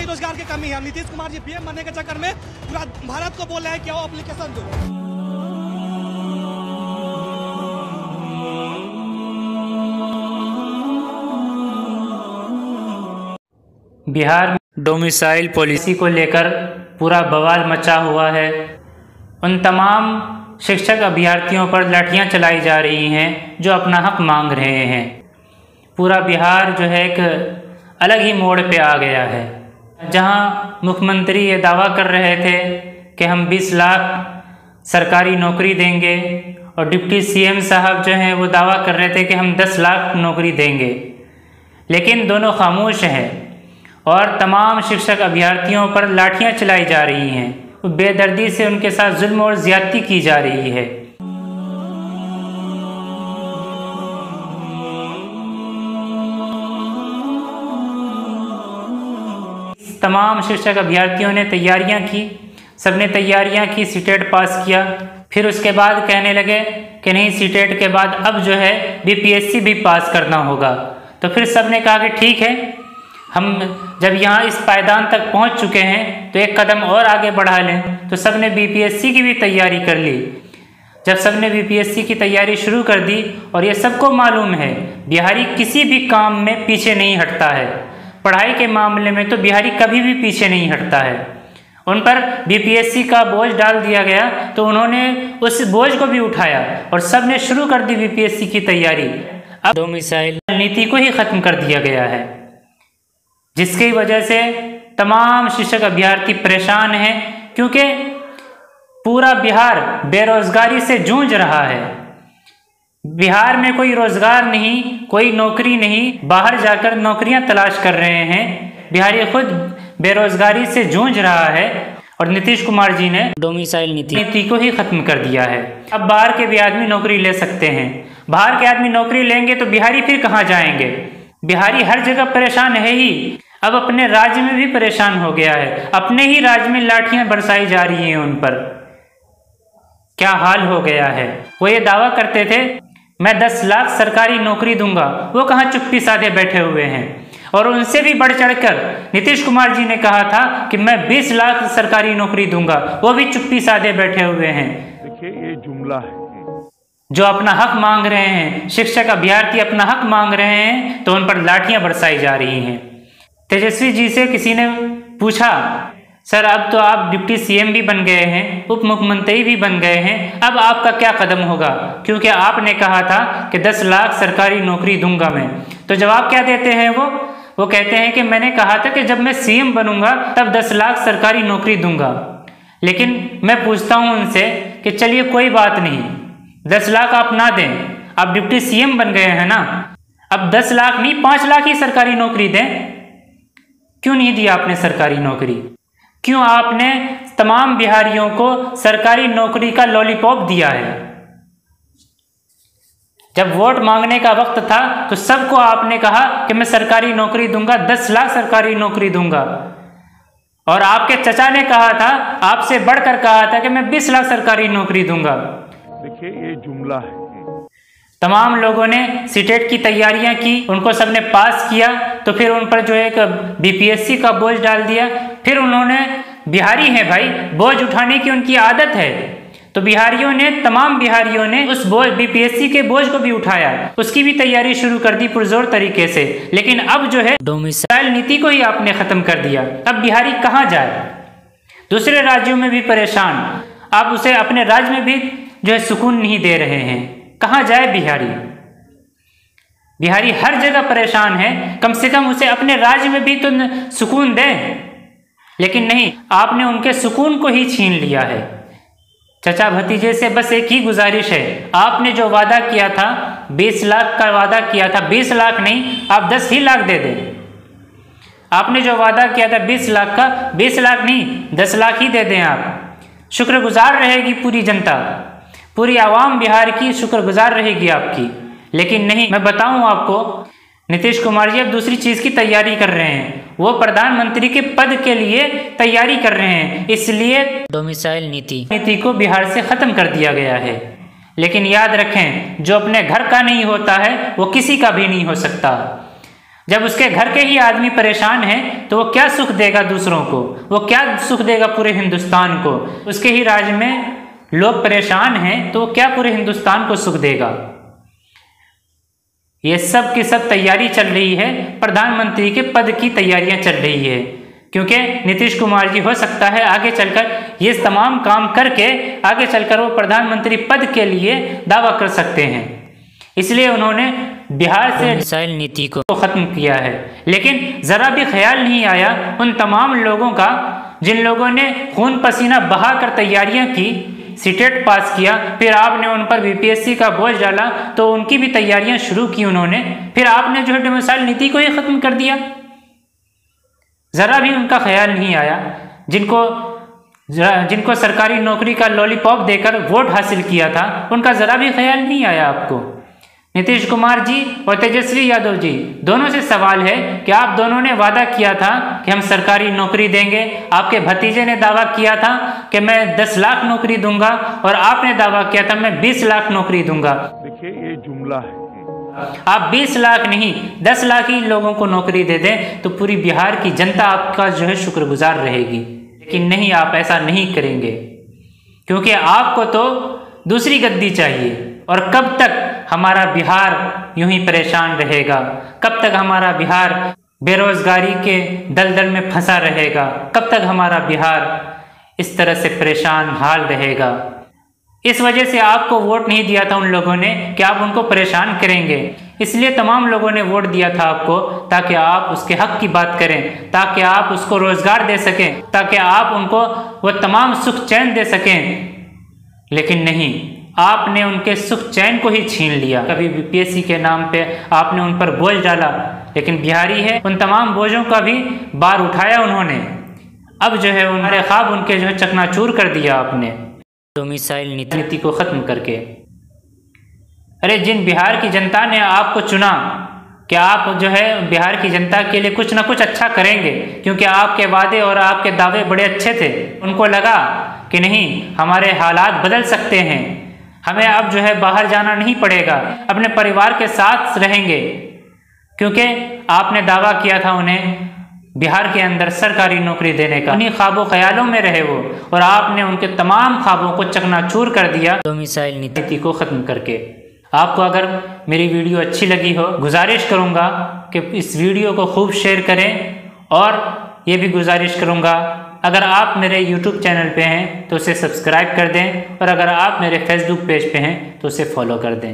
बेरोजगारी रोजगार की कमी है। नीतीश कुमार जी पीएम बनने के चक्कर में पूरा भारत को बोल रहे हैं कि आओ एप्लीकेशन दो। बिहार में डोमिसाइल पॉलिसी को लेकर पूरा बवाल मचा हुआ है। उन तमाम शिक्षक अभ्यर्थियों पर लाठियां चलाई जा रही हैं जो अपना हक मांग रहे हैं। पूरा बिहार जो है एक अलग ही मोड़ पे आ गया है, जहां मुख्यमंत्री ये दावा कर रहे थे कि हम 20 लाख सरकारी नौकरी देंगे और डिप्टी सीएम साहब जो हैं वो दावा कर रहे थे कि हम 10 लाख नौकरी देंगे, लेकिन दोनों खामोश हैं और तमाम शिक्षक अभ्यर्थियों पर लाठियां चलाई जा रही हैं। बेदर्दी से उनके साथ जुल्म और ज्यादती की जा रही है। तमाम शिक्षक अभ्यर्थियों ने तैयारियां की, सबने तैयारियां की, सीटेट पास किया, फिर उसके बाद कहने लगे कि नहीं, सीटेट के बाद अब जो है बीपीएससी भी पास करना होगा। तो फिर सबने कहा कि ठीक है, हम जब यहाँ इस पायदान तक पहुँच चुके हैं तो एक कदम और आगे बढ़ा लें। तो सबने बीपीएससी की भी तैयारी कर ली। जब सबने बीपीएससी की तैयारी शुरू कर दी, और ये सबको मालूम है बिहारी किसी भी काम में पीछे नहीं हटता है, पढ़ाई के मामले में तो बिहारी कभी भी पीछे नहीं हटता है। उन पर बीपीएससी का बोझ डाल दिया गया तो उन्होंने उस बोझ को भी उठाया और सब ने शुरू कर दी बीपीएससी की तैयारी। अब डोमिसाइल नीति को ही खत्म कर दिया गया है, जिसकी वजह से तमाम शिक्षक अभ्यर्थी परेशान हैं, क्योंकि पूरा बिहार बेरोजगारी से जूझ रहा है। बिहार में कोई रोजगार नहीं, कोई नौकरी नहीं, बाहर जाकर नौकरियां तलाश कर रहे हैं। बिहारी खुद बेरोजगारी से जूझ रहा है और नीतीश कुमार जी ने डोमिसाइल नीति को ही खत्म कर दिया है। अब बाहर के भी आदमी नौकरी ले सकते हैं। बाहर के आदमी नौकरी लेंगे तो बिहारी फिर कहाँ जाएंगे? बिहारी हर जगह परेशान है ही, अब अपने राज्य में भी परेशान हो गया है। अपने ही राज्य में लाठियां बरसाई जा रही हैं उन पर। क्या हाल हो गया है। वो ये दावा करते थे मैं 10 लाख सरकारी नौकरी दूंगा, वो कहाँ चुप्पी साधे बैठे हुए हैं। और उनसे भी बढ़ चढ़कर नीतीश कुमार जी ने कहा था कि मैं 20 लाख सरकारी नौकरी दूंगा, वो भी चुप्पी साधे बैठे हुए हैं। देखिए, ये जुमला है। जो अपना हक मांग रहे हैं, शिक्षक अभ्यर्थी अपना हक मांग रहे हैं, तो उन पर लाठियां बरसाई जा रही हैं। तेजस्वी जी से किसी ने पूछा, सर अब तो आप डिप्टी सीएम भी बन गए हैं, उप मुख्यमंत्री भी बन गए हैं, अब आपका क्या कदम होगा, क्योंकि आपने कहा था कि 10 लाख सरकारी नौकरी दूंगा मैं। तो जवाब क्या देते हैं वो कहते हैं कि मैंने कहा था कि जब मैं सीएम बनूंगा तब 10 लाख सरकारी नौकरी दूंगा। लेकिन मैं पूछता हूं उनसे कि चलिए कोई बात नहीं, 10 लाख आप ना दें, आप डिप्टी सीएम बन गए हैं ना, अब 10 लाख नहीं 5 लाख ही सरकारी नौकरी दें। क्यों नहीं दी आपने सरकारी नौकरी? क्यों आपने तमाम बिहारियों को सरकारी नौकरी का लॉलीपॉप दिया है? जब वोट मांगने का वक्त था तो सबको आपने कहा कि मैं सरकारी नौकरी दूंगा, 10 लाख सरकारी नौकरी दूंगा। और आपके चचा ने कहा था, आपसे बढ़कर कहा था कि मैं 20 लाख सरकारी नौकरी दूंगा। देखिए, ये जुमला है। तमाम लोगों ने सीटेट की तैयारियां की, उनको सबने पास किया, तो फिर उन पर जो एक बीपीएससी का बोझ डाल दिया। फिर उन्होंने, बिहारी हैं भाई, बोझ उठाने की उनकी आदत है, तो बिहारियों ने, तमाम बिहारियों ने उस बोझ, बीपीएससी के बोझ को भी उठाया, उसकी भी तैयारी शुरू कर दी पुरजोर तरीके से। लेकिन अब जो है डोमिसाइल नीति को ही आपने खत्म कर दिया। अब बिहारी कहाँ जाए? दूसरे राज्यों में भी परेशान, आप उसे अपने राज्य में भी जो है सुकून नहीं दे रहे हैं। कहाँ जाए बिहारी? बिहारी हर जगह परेशान है, कम से कम उसे अपने राज्य में भी तो सुकून दें। लेकिन नहीं, आपने उनके सुकून को ही छीन लिया है। चचा भतीजे से बस एक ही गुजारिश है, आपने जो वादा किया था, 20 लाख का वादा किया था, 20 लाख नहीं, आप 10 ही लाख दे दें। आपने जो वादा किया था 20 लाख का, 20 लाख नहीं 10 लाख ही दे दें आप। शुक्रगुजार रहेगी पूरी जनता, पूरी आवाम बिहार की शुक्रगुजार रहेगी आपकी। लेकिन नहीं, मैं बताऊं आपको, नीतीश कुमार जी अब दूसरी चीज़ की तैयारी कर रहे हैं। वो प्रधानमंत्री के पद के लिए तैयारी कर रहे हैं, इसलिए डोमिसाइल नीति को बिहार से ख़त्म कर दिया गया है। लेकिन याद रखें, जो अपने घर का नहीं होता है वो किसी का भी नहीं हो सकता। जब उसके घर के ही आदमी परेशान हैं तो वो क्या सुख देगा दूसरों को, वो क्या सुख देगा पूरे हिंदुस्तान को। उसके ही राज्य में लोग परेशान हैं तो वो क्या पूरे हिंदुस्तान को सुख देगा। ये सब की सब तैयारी चल रही है, प्रधानमंत्री के पद की तैयारियां चल रही है, क्योंकि नीतीश कुमार जी हो सकता है आगे चलकर ये तमाम काम करके आगे चलकर वो प्रधानमंत्री पद के लिए दावा कर सकते हैं। इसलिए उन्होंने बिहार से मिसाइल नीति को खत्म किया है। लेकिन जरा भी ख्याल नहीं आया उन तमाम लोगों का जिन लोगों ने खून पसीना बहाकर तैयारियां की, सीटेट पास किया, फिर आपने उन पर बीपीएससी का बोझ डाला तो उनकी भी तैयारियां शुरू की उन्होंने, फिर आपने जो है मिसाइल नीति को ही खत्म कर दिया। जरा भी उनका ख्याल नहीं आया। जिनको सरकारी नौकरी का लॉलीपॉप देकर वोट हासिल किया था उनका जरा भी ख्याल नहीं आया आपको। नीतीश कुमार जी और तेजस्वी यादव जी दोनों से सवाल है कि आप दोनों ने वादा किया था कि हम सरकारी नौकरी देंगे। आपके भतीजे ने दावा किया था कि मैं 10 लाख नौकरी दूंगा और आपने दावा किया था मैं 20 लाख नौकरी दूंगा। देखिए ये जुमला है। आप 20 लाख नहीं 10 लाख ही लोगों को नौकरी दे दें तो पूरी बिहार की जनता आपका जो है शुक्रगुजार रहेगी। लेकिन नहीं, आप ऐसा नहीं करेंगे, क्योंकि आपको तो दूसरी गद्दी चाहिए। और कब तक हमारा बिहार यूं ही परेशान रहेगा, कब तक हमारा बिहार बेरोजगारी के दलदल में फंसा रहेगा, कब तक हमारा बिहार इस तरह से परेशान हाल रहेगा। इस वजह से आपको वोट नहीं दिया था उन लोगों ने कि आप उनको परेशान करेंगे। इसलिए तमाम लोगों ने वोट दिया था आपको ताकि आप उसके हक की बात करें, ताकि आप उसको रोजगार दे सकें, ताकि आप उनको वो तमाम सुख चैन दे सकें। लेकिन नहीं, आपने उनके सुख चैन को ही छीन लिया। कभी बीपीएससी के नाम पे आपने उन पर बोझ डाला, लेकिन बिहारी है उन तमाम बोझों का भी बार उठाया उन्होंने। अब जो है उन्होंने ख्वाब उनके जो है चकनाचूर कर दिया आपने मिसाइल नीति को खत्म करके। अरे जिन बिहार की जनता ने आपको चुना कि आप जो है बिहार की जनता के लिए कुछ ना कुछ अच्छा करेंगे, क्योंकि आपके वादे और आपके दावे बड़े अच्छे थे। उनको लगा कि नहीं, हमारे हालात बदल सकते हैं, हमें अब जो है बाहर जाना नहीं पड़ेगा, अपने परिवार के साथ रहेंगे, क्योंकि आपने दावा किया था उन्हें बिहार के अंदर सरकारी नौकरी देने का। उन्हीं ख्वाबों ख्यालों में रहे वो, और आपने उनके तमाम ख्वाबों को चकनाचूर कर दिया मिसाइल नीति को खत्म करके। आपको अगर मेरी वीडियो अच्छी लगी हो, गुजारिश करूंगा कि इस वीडियो को खूब शेयर करें, और ये भी गुजारिश करूंगा अगर आप मेरे YouTube चैनल पे हैं तो उसे सब्सक्राइब कर दें, और अगर आप मेरे Facebook पेज पे हैं तो उसे फॉलो कर दें।